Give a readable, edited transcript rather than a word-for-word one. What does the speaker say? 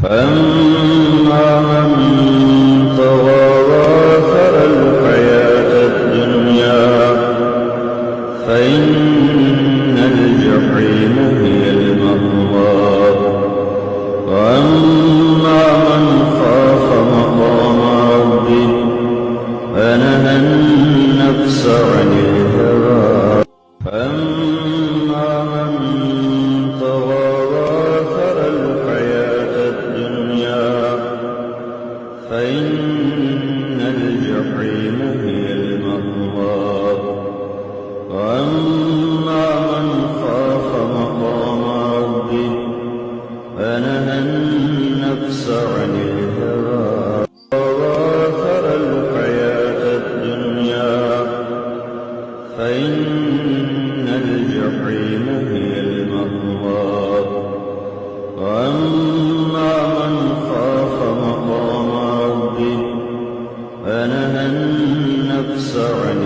فأما من طغى وآثر الحياة الدنيا فإن الجحيم هي المأوى. وأما من خاف مقام ربه ونهى النفس عن الهوى فأما من طغى وآثر الحياة الدنيا فإن الجحيم هي المأوى. وأما من خاف مقام ربه ونهى النفس عن الهوى وآثر الحياة الدنيا فإن الجحيم هي المأوى. وأما من خاف مقام ربه ونهى النفس عن